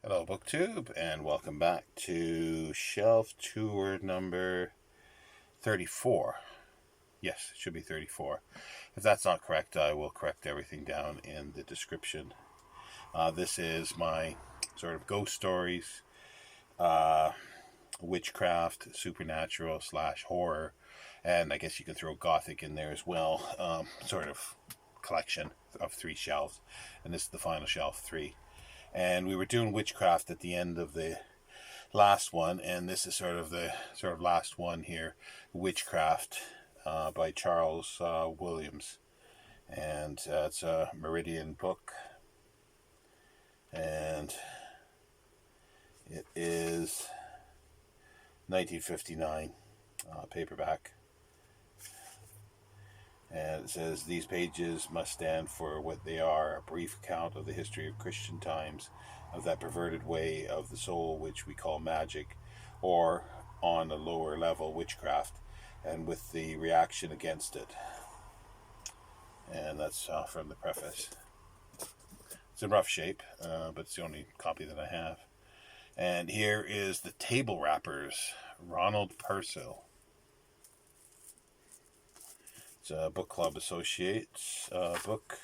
Hello BookTube, and welcome back to shelf tour number 34. Yes, it should be 34. If that's not correct, I will correct everything down in the description. This is my sort of ghost stories, witchcraft, supernatural / horror, and I guess you can throw gothic in there as well, sort of collection of 3 shelves, and this is the final shelf 3. And we were doing witchcraft at the end of the last one, and this is sort of the last one here, Witchcraft by Charles Williams, and it's a Meridian book, and it is 1959 paperback. And it says, these pages must stand for what they are, a brief account of the history of Christian times, of that perverted way of the soul which we call magic, or, on a lower level, witchcraft, and with the reaction against it. And that's from the preface. It's in rough shape, but it's the only copy that I have. And here is The Table Rappers, Ronald Purcell. It's a book club associates book,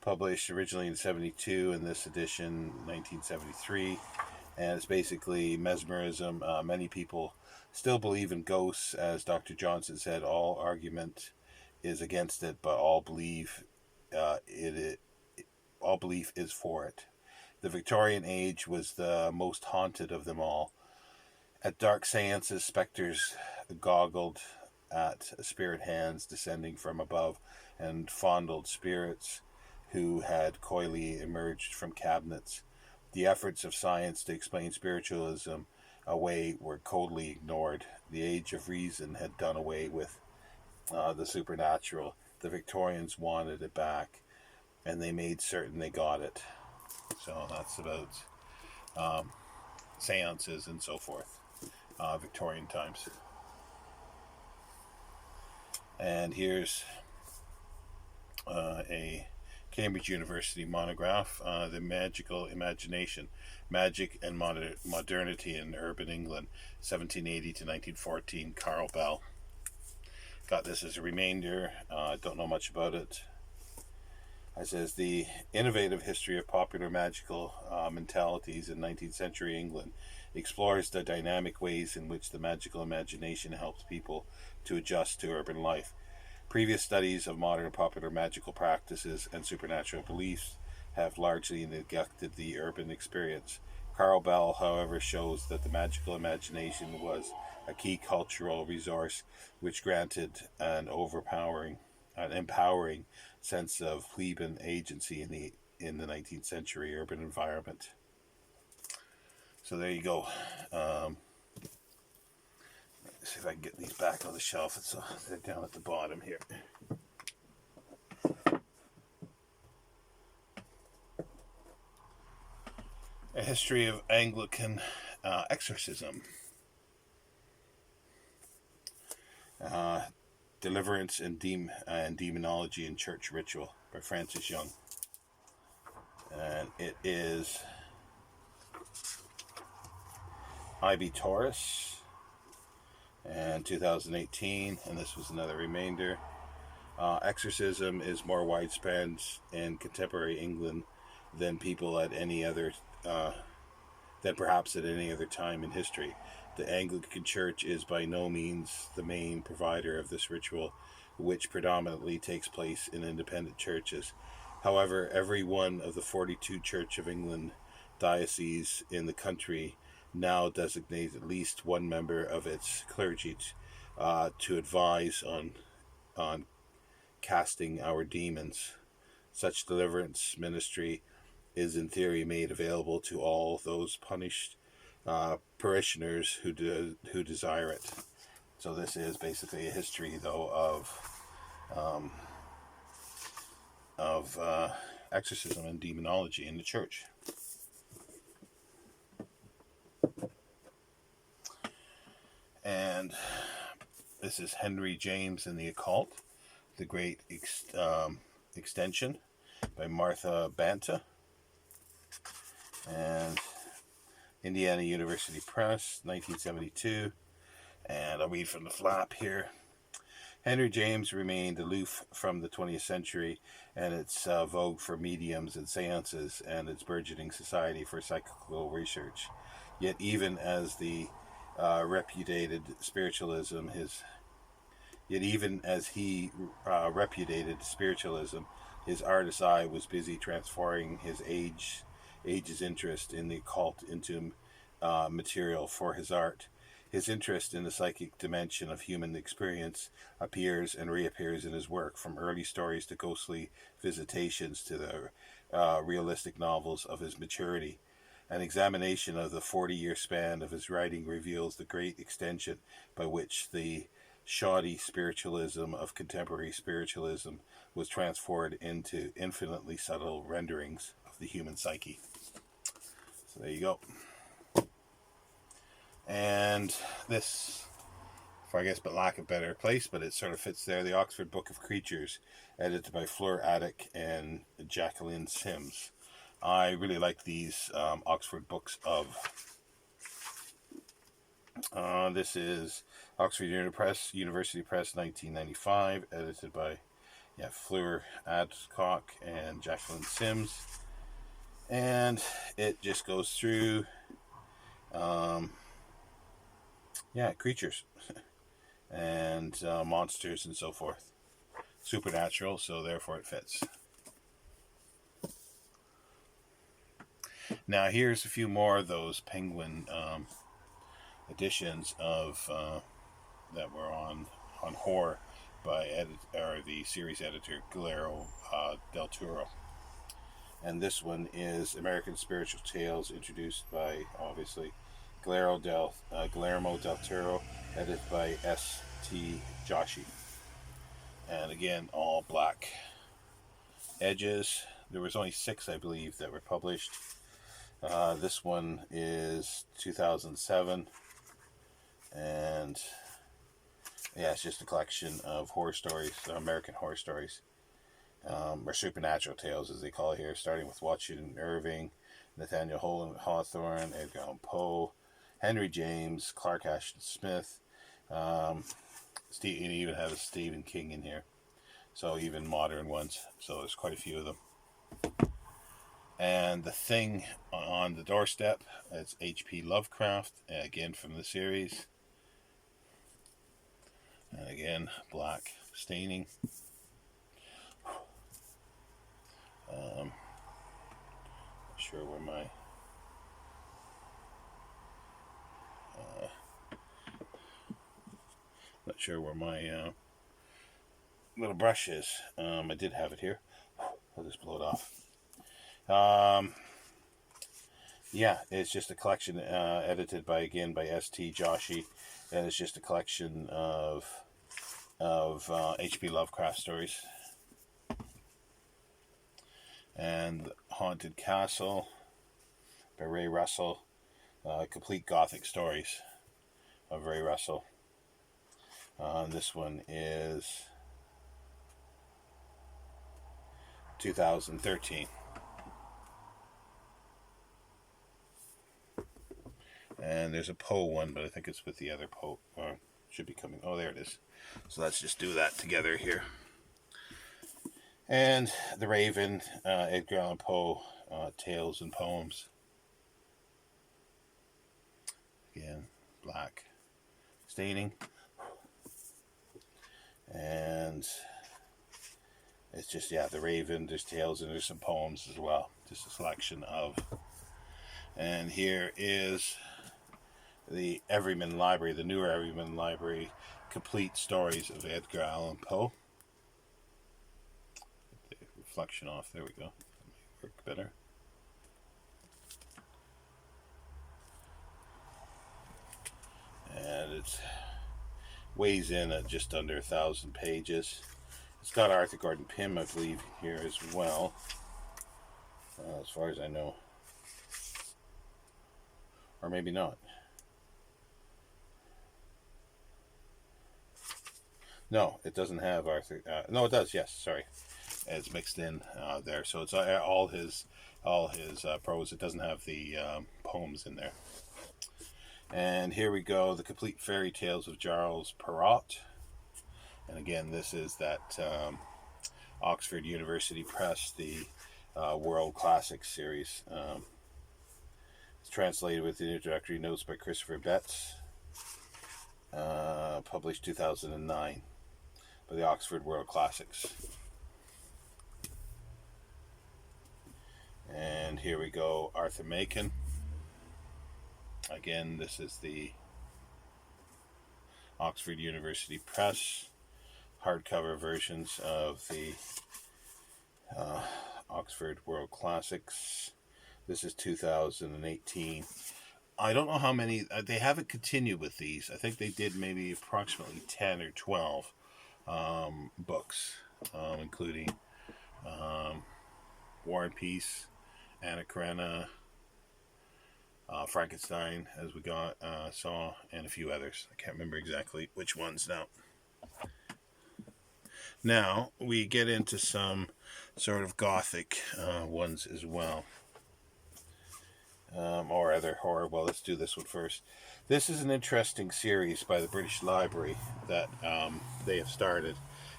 published originally in 1972, and this edition 1973, and it's basically mesmerism. Many people still believe in ghosts, as Dr. Johnson said. All argument is against it, but all belief is for it. The Victorian age was the most haunted of them all. At dark seances, spectres goggled at spirit hands descending from above and fondled spirits who had coyly emerged from cabinets. The efforts of science to explain spiritualism away were coldly ignored. The age of reason had done away with the supernatural. The Victorians wanted it back, and they made certain they got it. So that's about seances and so forth. Victorian times. And here's a Cambridge University monograph, The Magical Imagination, Magic and Modernity in Urban England, 1780 to 1914, Carl Bell. Got this as a remainder. Don't know much about it. It says, the innovative history of popular magical mentalities in 19th century England explores the dynamic ways in which the magical imagination helps people to adjust to urban life. Previous studies of modern popular magical practices and supernatural beliefs have largely neglected the urban experience. Carl Bell, however, shows that the magical imagination was a key cultural resource which granted an empowering sense of plebeian agency in the 19th century urban environment. So there you go. Let's see if I can get these back on the shelf. They're down at the bottom here. A history of Anglican exorcism. Deliverance and Demonology in Church Ritual by Francis Young. And it is Ivy Taurus, and 2018, and this was another remainder. Exorcism is more widespread in contemporary England than perhaps at any other time in history. The Anglican Church is by no means the main provider of this ritual, which predominantly takes place in independent churches. However, every one of the 42 Church of England dioceses in the country now designates at least one member of its clergy to advise on casting our demons. Such deliverance ministry is in theory made available to all those punished parishioners who desire it. So this is basically a history, though, of exorcism and demonology in the church. And this is Henry James and the Occult, The Great Extension by Martha Banta. and Indiana University Press, 1972. And I'll read from the flap here. Henry James remained aloof from the 20th century and its vogue for mediums and seances and its burgeoning society for psychical research. Yet even as the repudiated spiritualism, his artist's eye was busy transforming his age's interest in the occult into material for his art. His interest in the psychic dimension of human experience appears and reappears in his work, from early stories to ghostly visitations to the realistic novels of his maturity. An examination of the 40-year span of his writing reveals the great extension by which the shoddy spiritualism of contemporary spiritualism was transformed into infinitely subtle renderings of the human psyche. So there you go. And this, for I guess but lack of better place, but it sort of fits there, the Oxford Book of Creatures, edited by Fleur Attic and Jacqueline Sims. I really like these Oxford books of. This is Oxford University Press, 1995, edited by Fleur Adcock and Jacqueline Sims. And it just goes through creatures and monsters and so forth. Supernatural, so therefore it fits. Now here's a few more of those Penguin editions of that were on horror by the series editor Guillermo del Toro. And this one is American Spiritual Tales, introduced by, obviously, Guillermo del Toro, edited by S.T. Joshi. And again, all black edges. There was only 6, I believe, that were published. This one is 2007. And it's just a collection of horror stories, American horror stories. Or supernatural tales, as they call it here, starting with Washington Irving, Nathaniel Hawthorne, Edgar Allan Poe, Henry James, Clark Ashton Smith. He even has a Stephen King in here, so even modern ones. So there's quite a few of them. And The Thing on the Doorstep, it's H.P. Lovecraft, again from the series. And again, black staining. Not sure where my little brush is. I did have it here. I'll just blow it off. It's just a collection edited by S.T. Joshi, and it's just a collection of H.P. Lovecraft stories. And Haunted Castle by Ray Russell, complete Gothic stories of Ray Russell. This one is 2013. And there's a Poe one, but I think it's with the other Poe, or should be coming. Oh, there it is. So let's just do that together here. And The Raven, Edgar Allan Poe, Tales and Poems. Again, black staining. And it's just, The Raven, there's tales and there's some poems as well. Just a selection of. And here is the Everyman Library, the newer Everyman Library, complete stories of Edgar Allan Poe. The reflection off, there we go. That might work better. And it weighs in at just under 1,000 pages. It's got Arthur Gordon Pym, I believe, here as well, as far as I know. Or maybe not. No, it doesn't have Arthur. No, it does, yes, sorry. as mixed in there. So it's all his prose. It doesn't have the poems in there. And here we go, the complete fairy tales of Charles Perrault. And again, this is that Oxford University Press, the World Classics series. It's translated with the introductory notes by Christopher Betts. Published 2009 by the Oxford World Classics. And here we go, Arthur Machen. Again, this is the Oxford University Press hardcover versions of the Oxford World Classics. This is 2018. I don't know how many, they haven't continued with these. I think they did maybe approximately 10 or 12 books, including War and Peace, Anna Karenina, Frankenstein, as we saw, and a few others. I can't remember exactly which ones now. Now, we get into some sort of gothic ones as well. Or other horror. Well, let's do this one first. This is an interesting series by the British Library that they have started.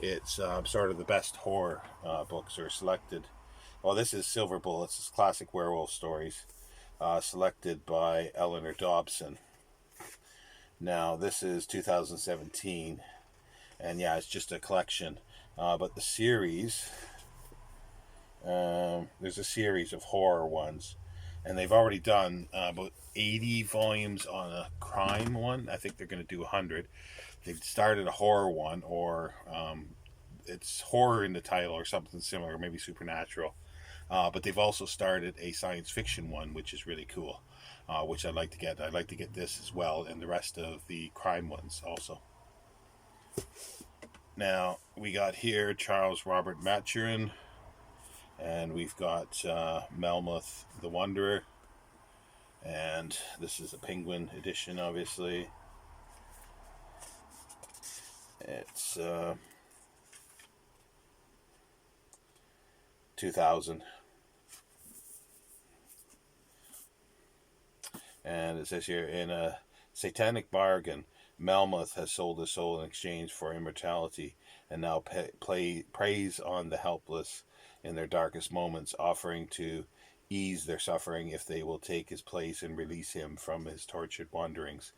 It's sort of the best horror books are selected. Well, this is Silver Bullets. It's classic werewolf stories selected by Eleanor Dobson. Now, this is 2017. And yeah, it's just a collection. But the series, there's a series of horror ones. And they've already done about 80 volumes on a crime one. I think they're going to do 100. They've started a horror one, or it's horror in the title or something similar, maybe supernatural. But they've also started a science fiction one, which is really cool, which I'd like to get. I'd like to get this as well, and the rest of the crime ones also. Now, we got here Charles Robert Maturin, and we've got Malmuth the Wanderer, and this is a Penguin edition, obviously. It's 2000. And it says here, in a satanic bargain, Malmuth has sold his soul in exchange for immortality, and now preys on the helpless in their darkest moments, offering to ease their suffering if they will take his place and release him from his tortured wanderings.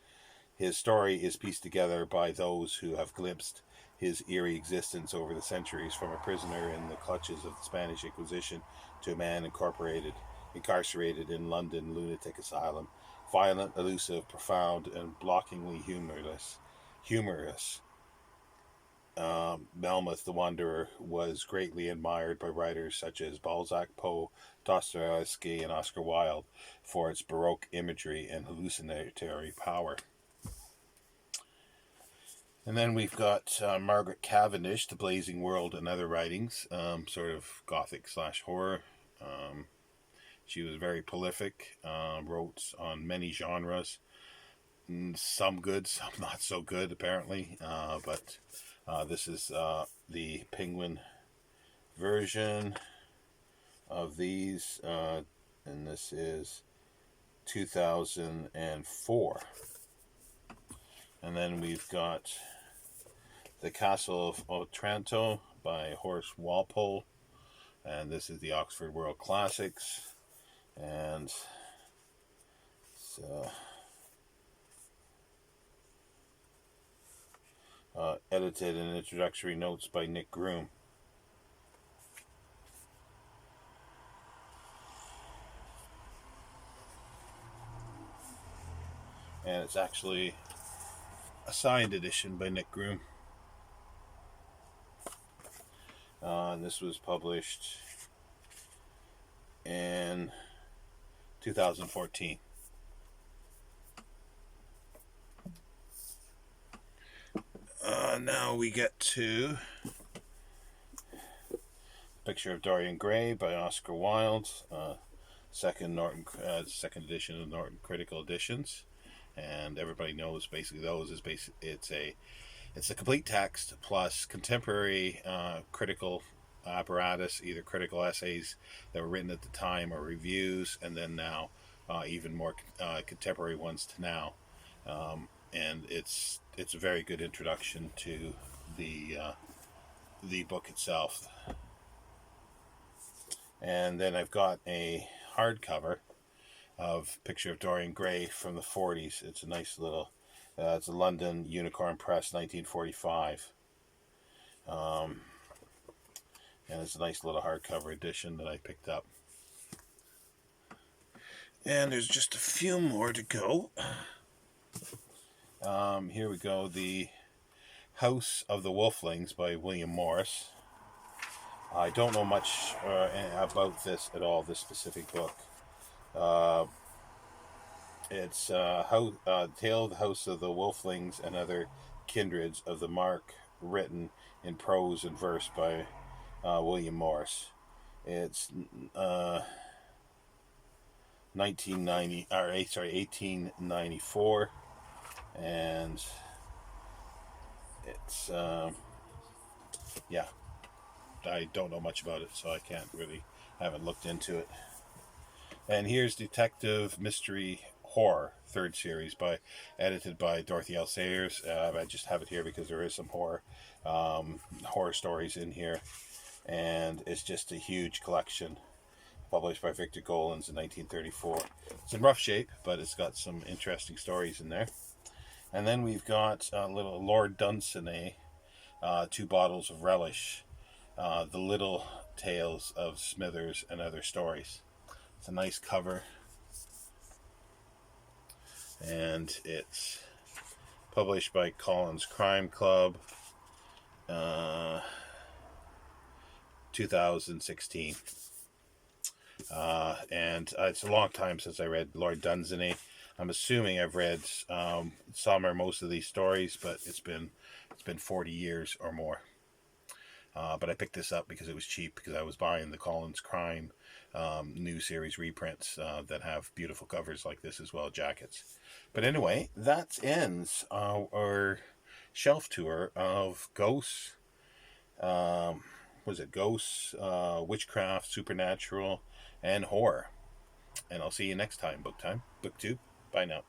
His story is pieced together by those who have glimpsed his eerie existence over the centuries, from a prisoner in the clutches of the Spanish Inquisition to a man incarcerated in London lunatic asylum. Violent, elusive, profound, and blockingly humorous. Malmuth the Wanderer was greatly admired by writers such as Balzac, Poe, Dostoevsky, and Oscar Wilde for its Baroque imagery and hallucinatory power. And then we've got Margaret Cavendish, The Blazing World and Other Writings, sort of gothic / horror. She was very prolific, wrote on many genres, some good, some not so good, apparently. But this is the Penguin version of these, and this is 2004. And then we've got The Castle of Otranto by Horace Walpole, and this is the Oxford World Classics. And so, edited and introductory notes by Nick Groom. And it's actually a signed edition by Nick Groom. And this was published in 2014. Now we get to Picture of Dorian Gray by Oscar Wilde, second edition of Norton Critical Editions, and everybody knows basically those is it's a complete text plus contemporary critical apparatus, either critical essays that were written at the time or reviews, and then now even more contemporary ones to now. And it's a very good introduction to the book itself. And then I've got a hardcover of picture of Dorian Gray from the 40s. It's a nice little, it's a London Unicorn Press, 1945. And it's a nice little hardcover edition that I picked up. And there's just a few more to go. Here we go. The House of the Wolflings by William Morris. I don't know much about this at all, this specific book. It's Tale of the House of the Wolflings and Other Kindreds of the Mark, written in prose and verse by William Morris. It's 1894, and it's yeah. I don't know much about it, so I haven't looked into it. And here's Detective Mystery Horror, 3rd series, edited by Dorothy L. Sayers. I just have it here because there is some horror stories in here, and it's just a huge collection, published by Victor Gollancz in 1934. It's in rough shape, but it's got some interesting stories in there. And then we've got little Lord Dunsany, 2 bottles of relish. The Little Tales of Smithers and Other Stories. It's a nice cover, and it's published by Collins Crime Club, 2016. And it's a long time since I read Lord Dunsany. I'm assuming I've read some or most of these stories, but it's been 40 years or more. But I picked this up because it was cheap, because I was buying the Collins Crime new series reprints that have beautiful covers like this as well, jackets. But anyway, that ends our shelf tour of ghosts. Ghosts, witchcraft, supernatural, and horror. And I'll see you next time, Book Tube. Bye now.